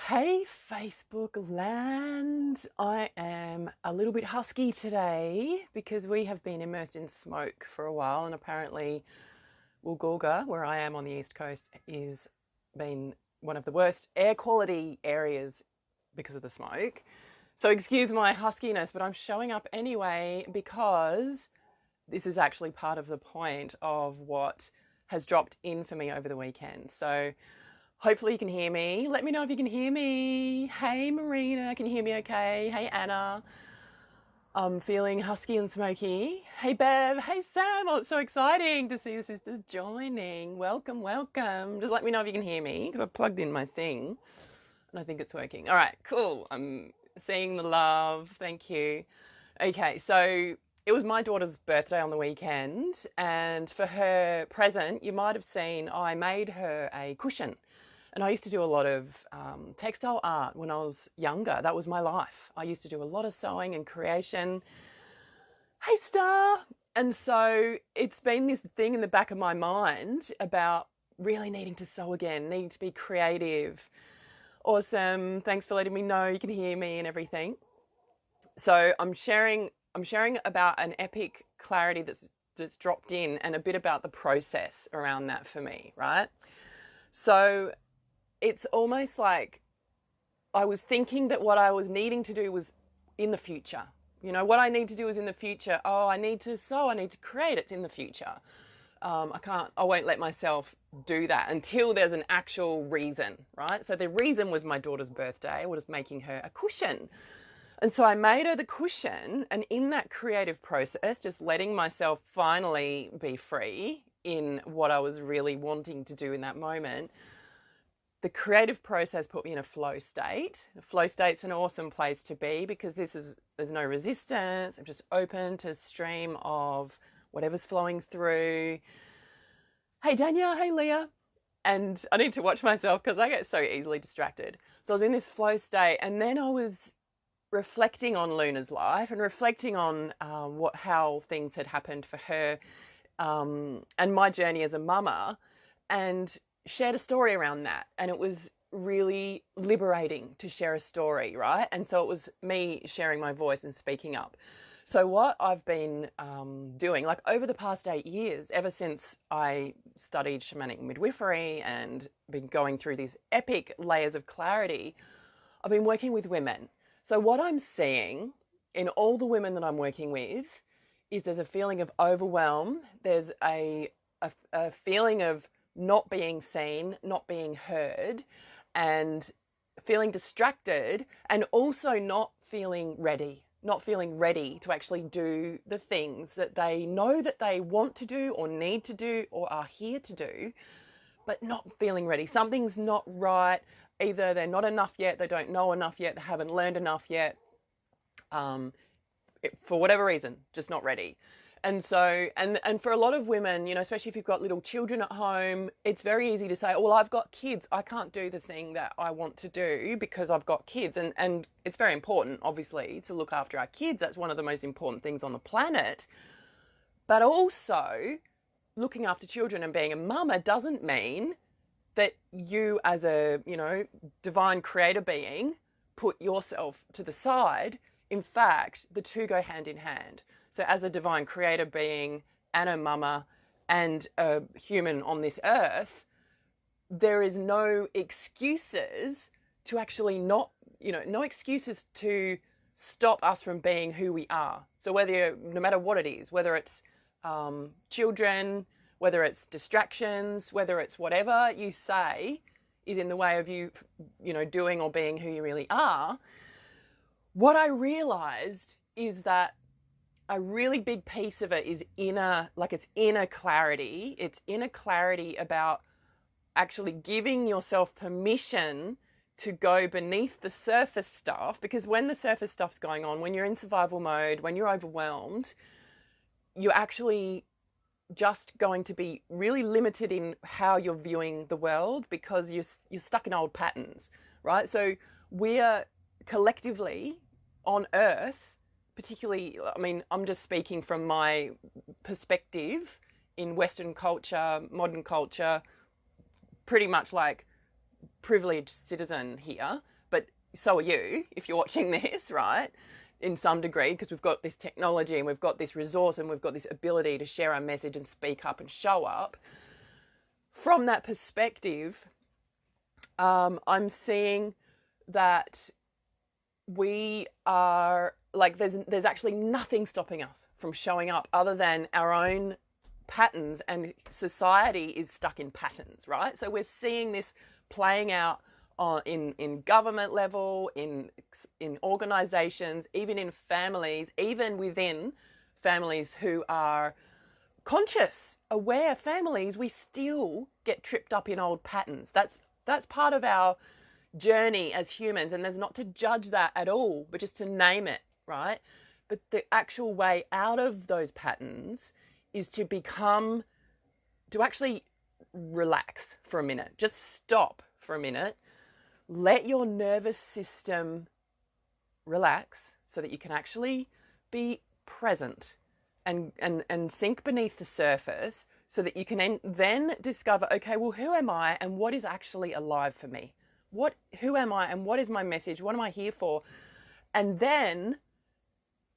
Hey, Facebook land. I am a little bit husky today because we have been immersed in smoke for a while, and apparently Woolgoolga, where I am on the East Coast, is been one of the worst air quality areas because of the smoke. So excuse my huskiness, but I'm showing up anyway because this is actually part of the point of what has dropped in for me over the weekend. So hopefully you can hear me. Let me know if you can hear me. Hey, Marina, can you hear me okay? Hey, Anna. I'm feeling husky and smoky. Hey, Bev. Hey, Sam. Oh, it's so exciting to see the sisters joining. Welcome, welcome. Just let me know if you can hear me because I've plugged in my thing and I think it's working. All right, cool. I'm seeing the love. Thank you. Okay, so it was my daughter's birthday on the weekend, and for her present, you might have seen I made her a cushion. And I used to do a lot of textile art when I was younger. That was my life. I used to do a lot of sewing and creation. Hey, Star! And so it's been this thing in the back of my mind about really needing to sew again, needing to be creative. Awesome. Thanks for letting me know you can hear me and everything. So I'm sharing about an epic clarity that's dropped in and a bit about the process around that for me, right? So it's almost like I was thinking that what I was needing to do was in the future. You know, what I need to do is in the future. Oh, I need to sew, I need to create, it's in the future. I won't let myself do that until there's an actual reason, right? So the reason was my daughter's birthday. I was making her a cushion. And so I made her the cushion, and in that creative process, just letting myself finally be free in what I was really wanting to do in that moment, the creative process put me in a flow state. A flow state's an awesome place to be because there's no resistance. I'm just open to a stream of whatever's flowing through. Hey, Danielle. Hey, Leah. And I need to watch myself because I get so easily distracted. So I was in this flow state, and then I was reflecting on Luna's life and reflecting on how things had happened for her and my journey as a mama, and shared a story around that. And it was really liberating to share a story, right? And so it was me sharing my voice and speaking up. So what I've been doing, like over the past 8 years, ever since I studied shamanic midwifery and been going through these epic layers of clarity, I've been working with women. So what I'm seeing in all the women that I'm working with is there's a feeling of overwhelm. There's a feeling of not being seen, not being heard, and feeling distracted, and also not feeling ready to actually do the things that they know that they want to do or need to do or are here to do, but not feeling ready. Something's not right. Either they're not enough yet, they don't know enough yet, they haven't learned enough yet, for whatever reason, just not ready. And so, and for a lot of women, you know, especially if you've got little children at home, it's very easy to say, well, I've got kids, I can't do the thing that I want to do because I've got kids. And it's very important, obviously, to look after our kids. That's one of the most important things on the planet. But also, looking after children and being a mama doesn't mean that you as a, you know, divine creator being put yourself to the side. In fact, the two go hand in hand. So as a divine creator being and a mama and a human on this earth, there is no excuses to actually not, you know, no excuses to stop us from being who we are. So no matter what it is, whether it's children, whether it's distractions, whether it's whatever you say is in the way of you, you know, doing or being who you really are, what I realized is that a really big piece of it is inner clarity. It's inner clarity about actually giving yourself permission to go beneath the surface stuff, because when the surface stuff's going on, when you're in survival mode, when you're overwhelmed, you're actually just going to be really limited in how you're viewing the world because you're stuck in old patterns, right? So we're collectively on Earth, particularly, I mean, I'm just speaking from my perspective in Western culture, modern culture, pretty much like privileged citizen here, so are you if you're watching this, right? In some degree, because we've got this technology and we've got this resource and we've got this ability to share our message and speak up and show up. From that perspective, I'm seeing that we are like there's actually nothing stopping us from showing up other than our own patterns, and society is stuck in patterns, right? So we're seeing this playing out in government level, in organizations, even in families, even within families who are conscious, aware families. We still get tripped up in old patterns. That's part of our journey as humans, and there's not to judge that at all, but just to name it, right? But the actual way out of those patterns is to actually relax for a minute. Just stop for a minute. Let your nervous system relax so that you can actually be present and sink beneath the surface, so that you can then discover, okay, well, who am I and what is actually alive for me? Who am I and what is my message? What am I here for? And then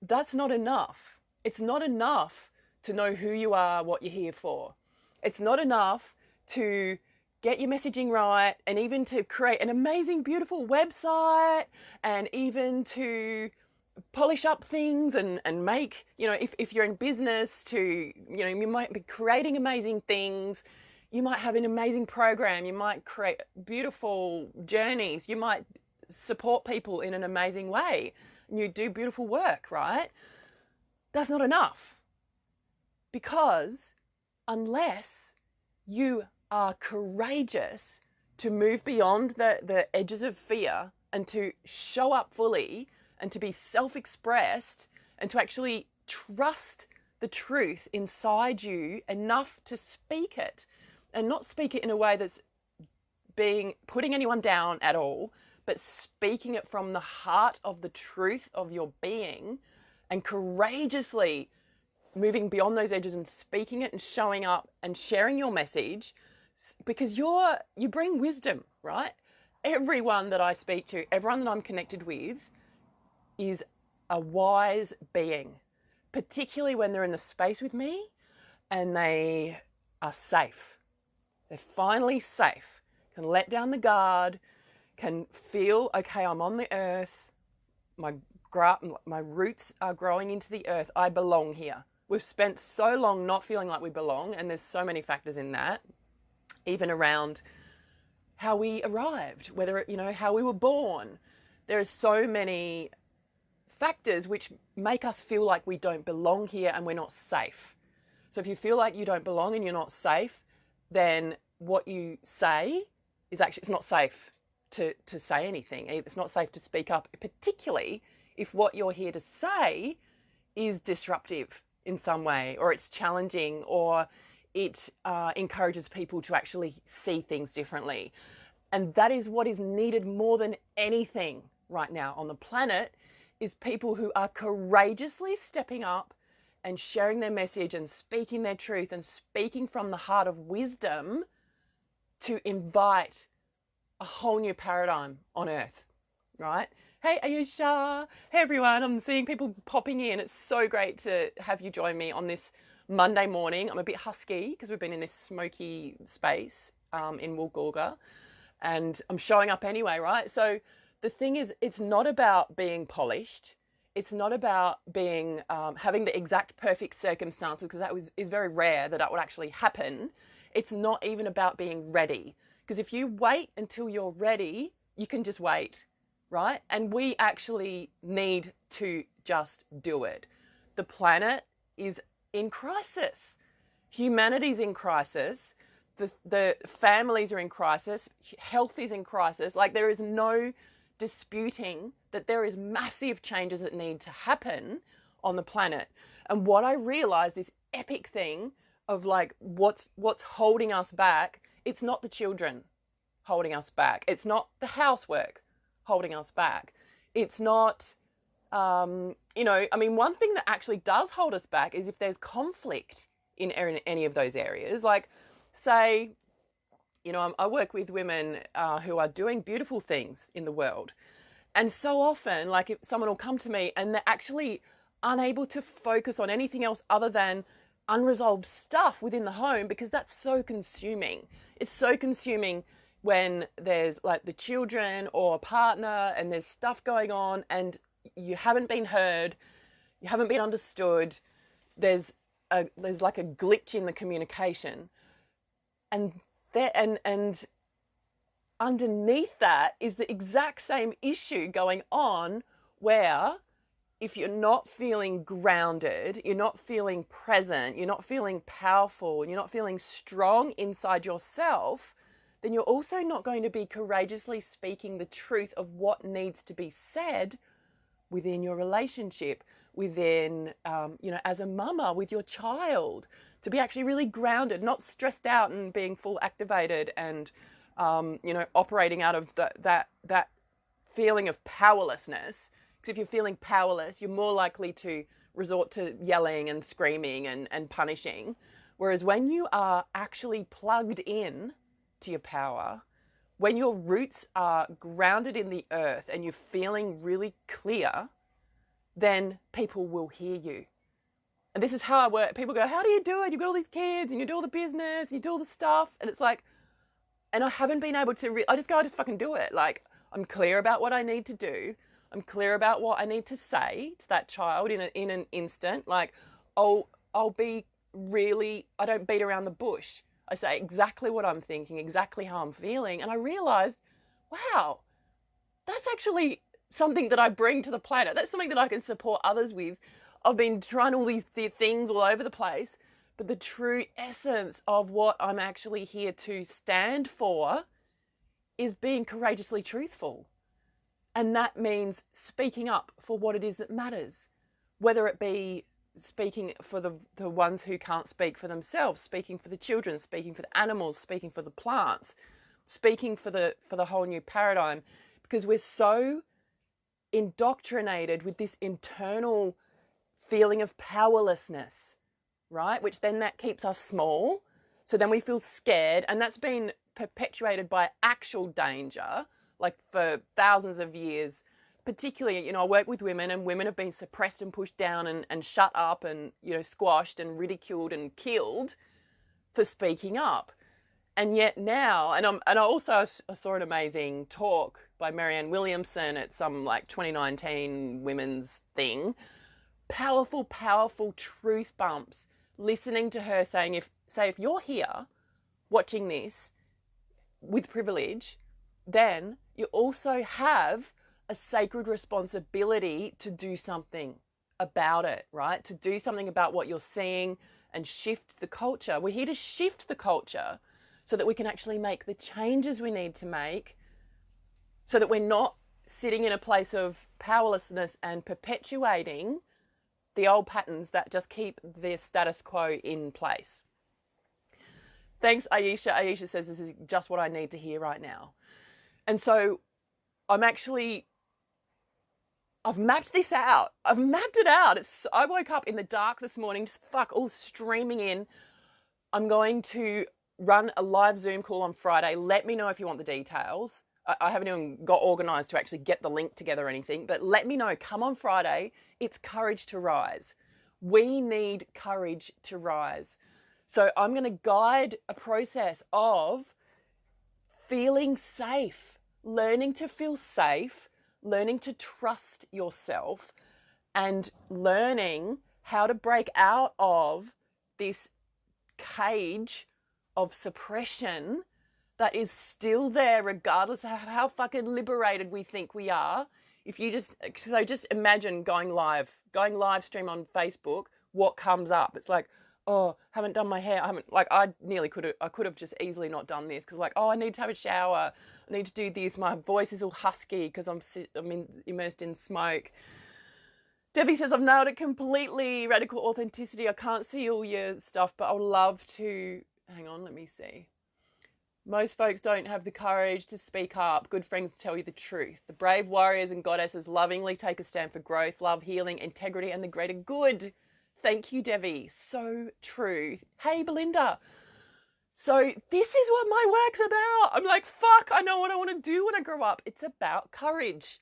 that's not enough. It's not enough to know who you are, what you're here for. It's not enough to get your messaging right, and even to create an amazing, beautiful website, and even to polish up things and make, if you're in business, you might be creating amazing things. You might have an amazing program. You might create beautiful journeys. You might support people in an amazing way. You do beautiful work, right? That's not enough. Because unless you are courageous to move beyond the edges of fear and to show up fully and to be self-expressed and to actually trust the truth inside you enough to speak it, and not speak it in a way that's putting anyone down at all, but speaking it from the heart of the truth of your being, and courageously moving beyond those edges and speaking it and showing up and sharing your message, because you bring wisdom, right? Everyone that I speak to, everyone that I'm connected with is a wise being, particularly when they're in the space with me and they are safe. They're finally safe, can let down the guard, can feel, okay, I'm on the earth, my roots are growing into the earth, I belong here. We've spent so long not feeling like we belong, and there's so many factors in that, even around how we arrived, whether, how we were born. There are so many factors which make us feel like we don't belong here and we're not safe. So if you feel like you don't belong and you're not safe, then what you say is actually, it's not safe to say anything. It's not safe to speak up, particularly if what you're here to say is disruptive in some way, or it's challenging, or it encourages people to actually see things differently. And that is what is needed more than anything right now on the planet, is people who are courageously stepping up and sharing their message and speaking their truth and speaking from the heart of wisdom to invite a whole new paradigm on earth, right? Hey, Ayesha. Hey, everyone. I'm seeing people popping in. It's so great to have you join me on this Monday morning. I'm a bit husky because we've been in this smoky space in Woolgoolga, and I'm showing up anyway, right? So the thing is, it's not about being polished. It's not about being having the exact perfect circumstances, because that is very rare that would actually happen. It's not even about being ready, because if you wait until you're ready, you can just wait, right? And we actually need to just do it. The planet is in crisis. Humanity's in crisis. The families are in crisis. Health is in crisis. Like, there is no disputing that there is massive changes that need to happen on the planet. And what I realized, this epic thing of like what's holding us back, it's not the children holding us back. It's not the housework holding us back. It's not, one thing that actually does hold us back is if there's conflict in any of those areas. Like, say, I work with women who are doing beautiful things in the world, And so often, like if someone will come to me and they're actually unable to focus on anything else other than unresolved stuff within the home, because that's so consuming. It's so consuming when there's like the children or a partner and there's stuff going on and you haven't been heard, you haven't been understood. There's like a glitch in the communication, and and underneath that is the exact same issue going on, where if you're not feeling grounded, you're not feeling present, you're not feeling powerful, you're not feeling strong inside yourself, then you're also not going to be courageously speaking the truth of what needs to be said within your relationship, within, as a mama with your child, to be actually really grounded, not stressed out and being full activated and, operating out of that feeling of powerlessness. Because if you're feeling powerless, you're more likely to resort to yelling and screaming and punishing. Whereas when you are actually plugged in to your power, when your roots are grounded in the earth and you're feeling really clear, then people will hear you. And this is how I work. People go, how do you do it? You've got all these kids and you do all the business, and you do all the stuff. And it's like, and I haven't been able to, I just fucking do it. Like, I'm clear about what I need to do. I'm clear about what I need to say to that child in an instant. Like, I'll be really, I don't beat around the bush. I say exactly what I'm thinking, exactly how I'm feeling. And I realized, wow, that's actually something that I bring to the planet. That's something that I can support others with. I've been trying all these things all over the place, but the true essence of what I'm actually here to stand for is being courageously truthful. And that means speaking up for what it is that matters, whether it be speaking for the ones who can't speak for themselves, speaking for the children, speaking for the animals, speaking for the plants, speaking for the whole new paradigm, because we're so indoctrinated with this internal feeling of powerlessness, right? Which then that keeps us small. So then we feel scared, and that's been perpetuated by actual danger, like for thousands of years. Particularly, I work with women, and women have been suppressed and pushed down and shut up and, squashed and ridiculed and killed for speaking up. And yet now, and I also saw an amazing talk by Marianne Williamson at some like 2019 women's thing. Powerful, powerful truth bumps. Listening to her saying, if you're here watching this with privilege, then you also have a sacred responsibility to do something about it, right? To do something about what you're seeing and shift the culture. We're here to shift the culture so that we can actually make the changes we need to make, so that we're not sitting in a place of powerlessness and perpetuating the old patterns that just keep the status quo in place. Thanks, Aisha. Aisha says this is just what I need to hear right now. And so I've mapped this out. I've mapped it out. I woke up in the dark this morning, just all streaming in. I'm going to run a live Zoom call on Friday. Let me know if you want the details. I haven't even got organised to actually get the link together or anything, but let me know. Come on Friday. It's Courage to Rise. We need courage to rise. So I'm going to guide a process of feeling safe, learning to feel safe, learning to trust yourself, and learning how to break out of this cage of suppression that is still there regardless of how fucking liberated we think we are. If you just imagine going live stream on Facebook, what comes up? It's like, oh, haven't done my hair. I could have just easily not done this, because I need to have a shower. I need to do this. My voice is all husky because I'm immersed in smoke. Debbie says, I've nailed it completely. Radical authenticity. I can't see all your stuff, but I would love to. Hang on, let me see. Most folks don't have the courage to speak up. Good friends tell you the truth. The brave warriors and goddesses lovingly take a stand for growth, love, healing, integrity, and the greater good. Thank you, Debbie. So true. Hey, Belinda. So this is what my work's about. I'm like, fuck, I know what I want to do when I grow up. It's about courage.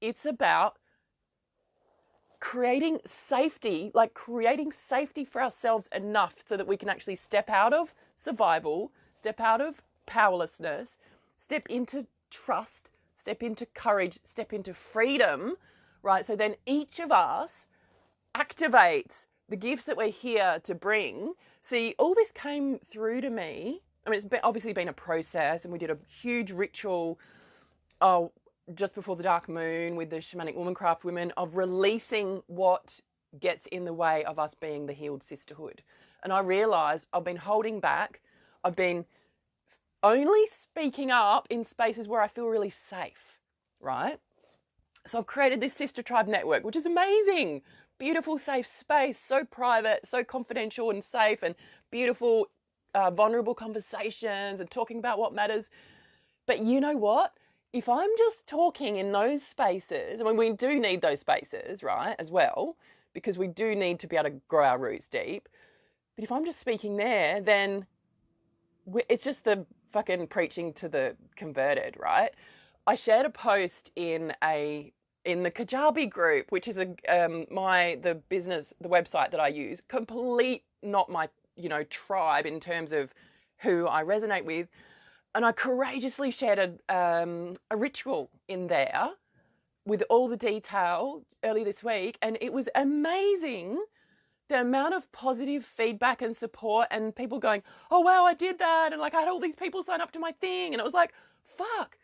it's about creating safety, like creating safety for ourselves enough so that we can actually step out of survival, step out of powerlessness, step into trust, step into courage, step into freedom, right? So then each of us activates the gifts that we're here to bring. See, all this came through to me. I mean, obviously been a process, and we did a huge ritual just before the dark moon with the shamanic womancraft women of releasing what gets in the way of us being the healed sisterhood. And I realized I've been holding back. I've been only speaking up in spaces where I feel really safe, right? So I've created this sister tribe network, which is amazing. Beautiful, safe space, so private, so confidential and safe, and beautiful, vulnerable conversations and talking about what matters. But you know what? If I'm just talking in those spaces, I mean, we do need those spaces, right, as well, because we do need to be able to grow our roots deep. But if I'm just speaking there, then it's just the fucking preaching to the converted, right? I shared a post in the Kajabi group, which is the website that I use, complete not my, tribe in terms of who I resonate with. And I courageously shared a ritual in there with all the detail early this week. And it was amazing the amount of positive feedback and support and people going, oh, wow, I did that. And like I had all these people sign up to my thing. And it was like, fuck.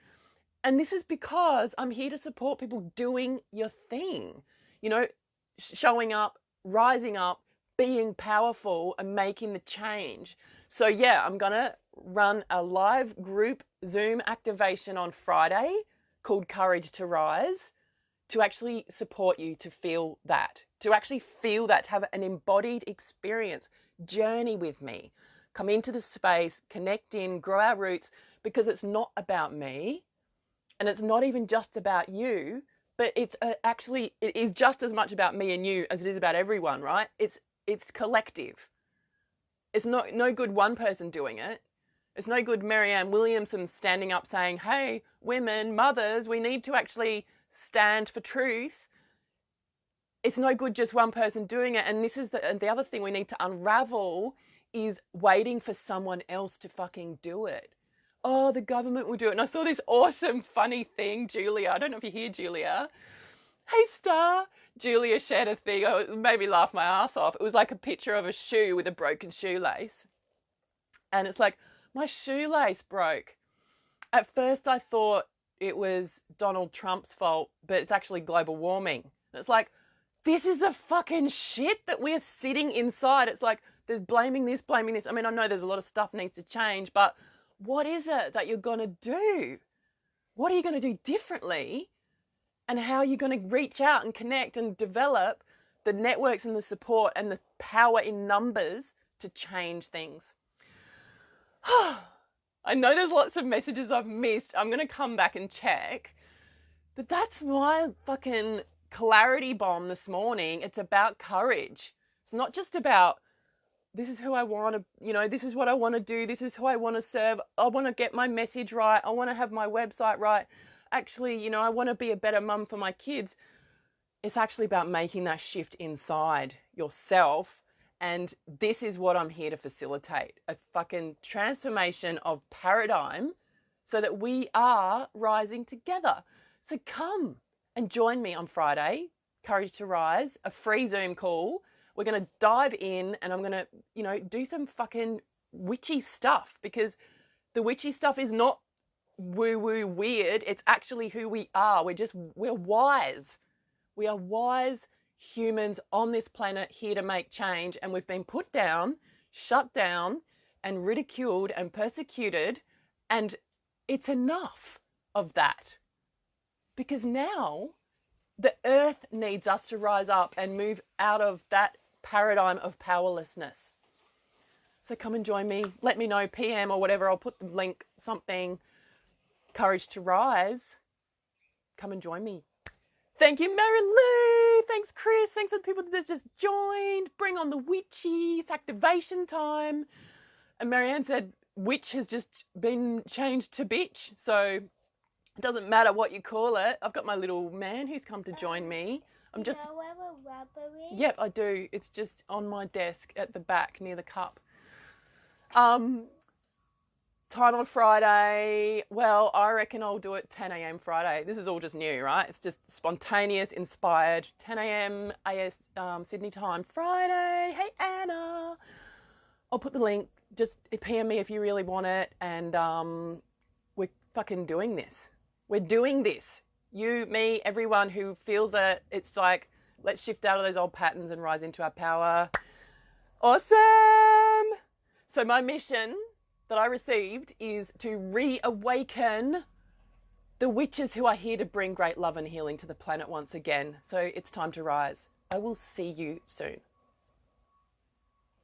And this is because I'm here to support people doing your thing, showing up, rising up, being powerful and making the change. So yeah, I'm going to run a live group Zoom activation on Friday called Courage to Rise to actually support you to feel that, to have an embodied experience, journey with me, come into the space, connect in, grow our roots, because it's not about me and it's not even just about you, but it is just as much about me and you as it is about everyone, right? It's collective. It's no good one person doing it. It's no good Marianne Williamson standing up saying, hey, women, mothers, we need to actually stand for truth. It's no good just one person doing it. And this is the other thing we need to unravel is waiting for someone else to fucking do it. Oh, the government will do it. And I saw this awesome, funny thing, Julia. I don't know if you hear Julia. Hey, Star. Julia shared a thing. Oh, it made me laugh my ass off. It was like a picture of a shoe with a broken shoelace. And it's like, my shoelace broke. At first I thought it was Donald Trump's fault, but it's actually global warming. And it's like, this is the fucking shit that we're sitting inside. It's like, there's blaming this. I mean, I know there's a lot of stuff needs to change, but what is it that you're going to do? What are you going to do differently? And how are you going to reach out and connect and develop the networks and the support and the power in numbers to change things? I know there's lots of messages I've missed. I'm going to come back and check. But that's my fucking clarity bomb this morning. It's about courage. It's not just about, this is who I want to, this is what I want to do. This is who I want to serve. I want to get my message right. I want to have my website right. Actually, I want to be a better mum for my kids. It's actually about making that shift inside yourself. And this is what I'm here to facilitate, a fucking transformation of paradigm so that we are rising together. So come and join me on Friday, Courage to Rise, a free Zoom call. We're going to dive in and I'm going to, do some fucking witchy stuff, because the witchy stuff is not woo-woo weird. It's actually who we are. We're wise. We are wise humans on this planet here to make change, and we've been put down, shut down, and ridiculed and persecuted, and it's enough of that. Because now the earth needs us to rise up and move out of that paradigm of powerlessness. So come and join me. Let me know, PM or whatever. I'll put the link, something, Courage to Rise. Come and join me. Thank you, Mary Lou. Thanks, Chris. Thanks for the people that just joined. Bring on the witchy. It's activation time. And Marianne said, witch has just been changed to bitch. So It doesn't matter what you call it. I've got my little man who's come to join me. I'm just... You know where a rubber is? Yep, I do. It's just on my desk at the back near the cup. Time on Friday. Well, I reckon I'll do it 10 a.m. Friday. This is all just new, right? It's just spontaneous, inspired. 10 a.m. Sydney time Friday. Hey, Anna. I'll put the link. Just PM me if you really want it. And we're fucking doing this. We're doing this. You, me, everyone who feels that it's like, let's shift out of those old patterns and rise into our power. Awesome. So my mission that I received is to reawaken the witches who are here to bring great love and healing to the planet once again. So it's time to rise. I will see you soon.